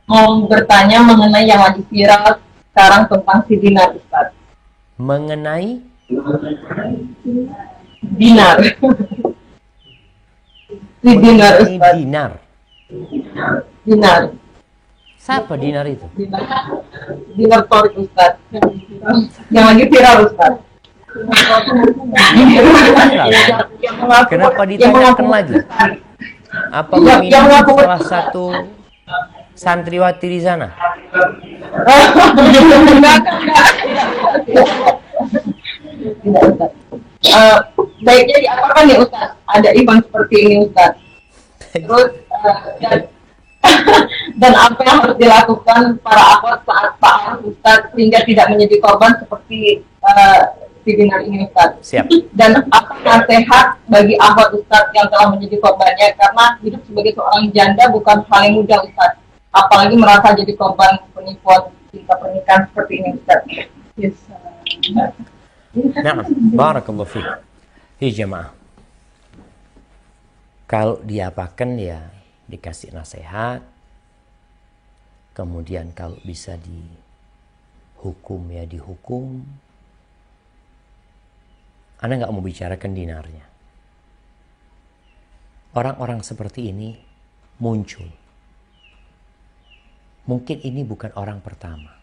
mau bertanya mengenai yang lagi viral sekarang tentang si Dinar, Ustaz. Mengenai Dinar. Si Dinar, mengenai Ustaz. dinar. Dinar. Siapa dinar itu? Dinar. Dinar Torik, Ustaz. Yang lagi viral, Ustaz. Viral kan? Kenapa ditanyakan lagi? Apa meminta salah satu santriwati di sana? Baiknya diapakan ya Ustaz? Ada event seperti ini Ustaz. Terus dan apa yang harus dilakukan para akhwat saat Pak Ustaz sehingga tidak menjadi korban seperti si Dinar ini Ustaz. Siap. Dan apa nasihat bagi akhwat Ustaz yang telah menjadi korbannya, karena hidup sebagai seorang janda bukan hal yang mudah Ustaz. Apalagi merasa jadi korban penipuan cinta pernikahan seperti ini Ustaz. Yes. Nah, barakallahu fiik. Hei jemaah. Kalau diapakan ya dikasih nasihat. Kemudian kalau bisa dihukum ya dihukum. Anda nggak mau bicarakan dinarnya. Orang-orang seperti ini muncul. Mungkin ini bukan orang pertama.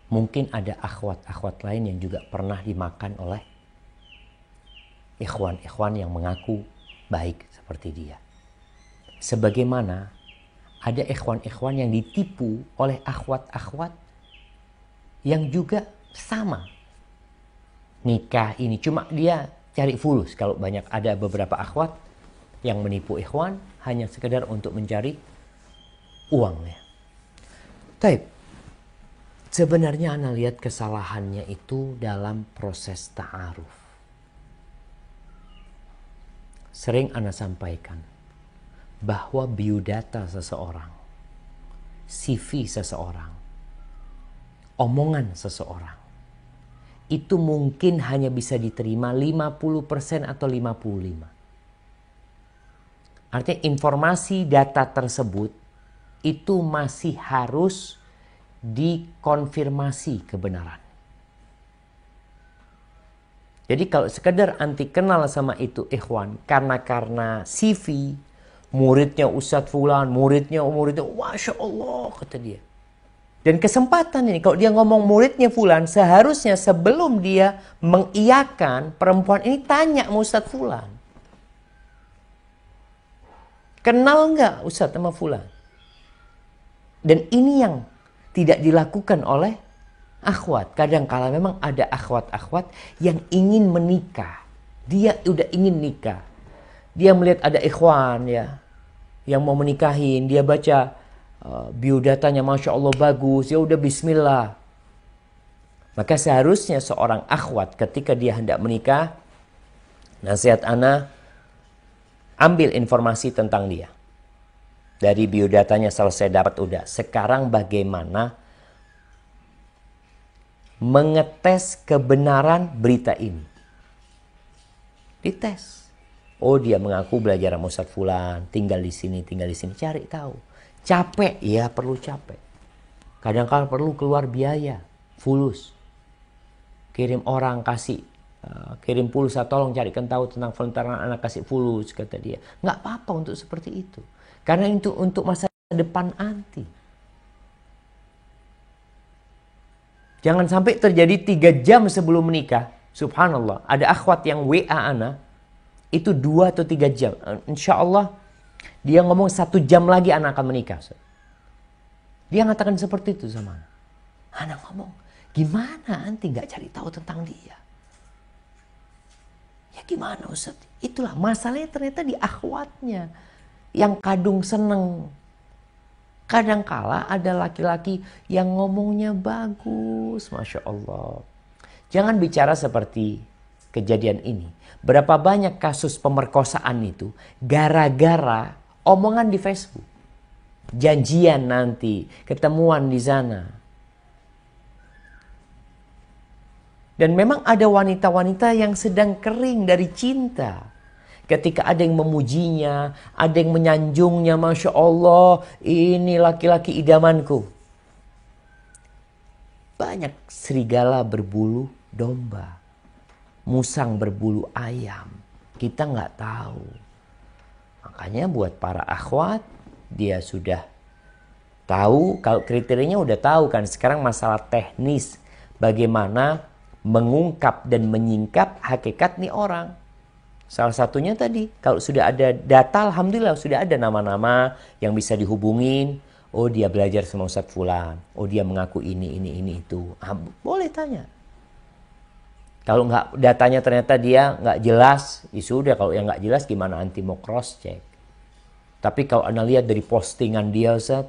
Mungkin ada akhwat-akhwat lain yang juga pernah dimakan oleh ikhwan-ikhwan yang mengaku baik seperti dia. Sebagaimana ada ikhwan-ikhwan yang ditipu oleh akhwat-akhwat yang juga sama. Nikah ini cuma dia cari fulus. Kalau banyak ada beberapa akhwat yang menipu ikhwan hanya sekedar untuk mencari uangnya. Taib. Sebenarnya Ana lihat kesalahannya itu dalam proses ta'aruf. Sering Ana sampaikan bahwa biodata seseorang, CV seseorang, omongan seseorang, itu mungkin hanya bisa diterima 50% atau 55%. Artinya informasi data tersebut itu masih harus dikonfirmasi kebenaran. Jadi kalau sekedar anti kenal sama itu ikhwan karena CV muridnya Ustadz Fulan, muridnya Masya Allah kata dia. Dan kesempatan ini kalau dia ngomong muridnya Fulan, seharusnya sebelum dia mengiyakan perempuan ini tanya sama Ustadz Fulan. Kenal nggak Ustadz sama Fulan? Dan ini yang tidak dilakukan oleh akhwat. Kadang-kala memang ada akhwat-akhwat yang ingin menikah. Dia udah ingin nikah. Dia melihat ada ikhwan ya yang mau menikahin. Dia baca biodatanya Masya Allah bagus. Ya udah bismillah. Maka seharusnya seorang akhwat ketika dia hendak menikah, nasihat ana, ambil informasi tentang dia. Dari biodatanya selesai dapat udah. Sekarang bagaimana mengetes kebenaran berita ini? Dites. Oh dia mengaku belajar sama Ustadz Fulan, tinggal di sini. Cari tahu. Capek, ya perlu capek. Kadang-kadang perlu keluar biaya, fulus. Kirim orang kasih, kirim pulsa, tolong carikan tahu tentang volunteeran anak kasih fulus, kata dia. Nggak apa-apa untuk seperti itu. Karena itu untuk masa depan nanti. Jangan sampai terjadi 3 jam sebelum menikah. Subhanallah. Ada akhwat yang WA ana. Itu 2 atau 3 jam. Insya Allah dia ngomong 1 jam lagi anak akan menikah. Dia mengatakan seperti itu sama ana. Ana ngomong, gimana anti gak cari tahu tentang dia? Ya gimana Ustaz? Itulah masalahnya ternyata di akhwatnya. Yang kadung seneng. Kadangkala ada laki-laki yang ngomongnya bagus. Masya Allah. Jangan bicara seperti kejadian ini. Berapa banyak kasus pemerkosaan itu gara-gara omongan di Facebook. Janjian nanti. Ketemuan di sana. Dan memang ada wanita-wanita yang sedang kering dari cinta. ketika ada yang memujinya, ada yang menyanjungnya, Masya Allah, ini laki-laki idamanku. Banyak serigala berbulu domba, musang berbulu ayam. Kita nggak tahu. Makanya buat para akhwat, dia sudah tahu, kalau kriterianya udah tahu kan. Sekarang masalah teknis, bagaimana mengungkap dan menyingkap hakikat nih orang. Salah satunya tadi, kalau sudah ada data, alhamdulillah sudah ada nama-nama yang bisa dihubungin. Oh dia belajar sama Ustadz Fulan, oh dia mengaku ini itu. Boleh tanya. Kalau nggak, datanya ternyata dia nggak jelas, ya sudah. Kalau yang nggak jelas gimana anti mau cross check. Tapi kalau Anda lihat dari postingan dia, Ustaz,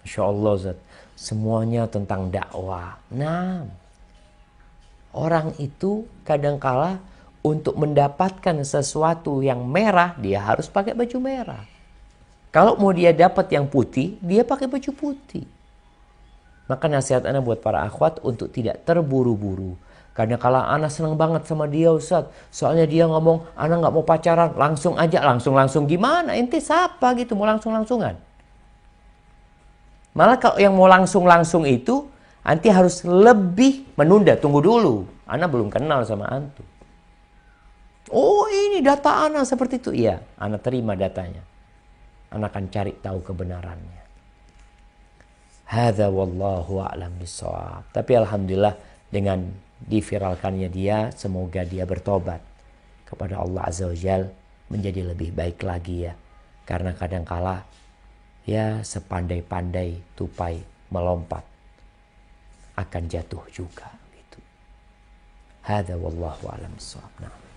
Masya Allah, Ustaz, semuanya tentang dakwah. Nah, orang itu kadangkala untuk mendapatkan sesuatu yang merah, dia harus pakai baju merah. Kalau mau dia dapat yang putih, dia pakai baju putih. Maka nasihat Ana buat para akhwat untuk tidak terburu-buru. Karena kalau Ana senang banget sama dia, Ustaz, soalnya dia ngomong Ana nggak mau pacaran, langsung aja, langsung gimana? Ente siapa gitu mau langsung-langsungan? Malah kalau yang mau langsung itu, nanti harus lebih menunda, tunggu dulu. Ana belum kenal sama antum. Oh ini data Ana seperti itu. Iya, Ana terima datanya. Ana akan cari tahu kebenarannya. Hadza wallahu a'lam bissawab. Tapi alhamdulillah dengan diviralkannya dia, semoga dia bertobat kepada Allah Azza wa Jal, menjadi lebih baik lagi ya. Karena kadangkala ya sepandai-pandai tupai melompat akan jatuh juga gitu. Hadza wallahu a'lam bissawab. Nah.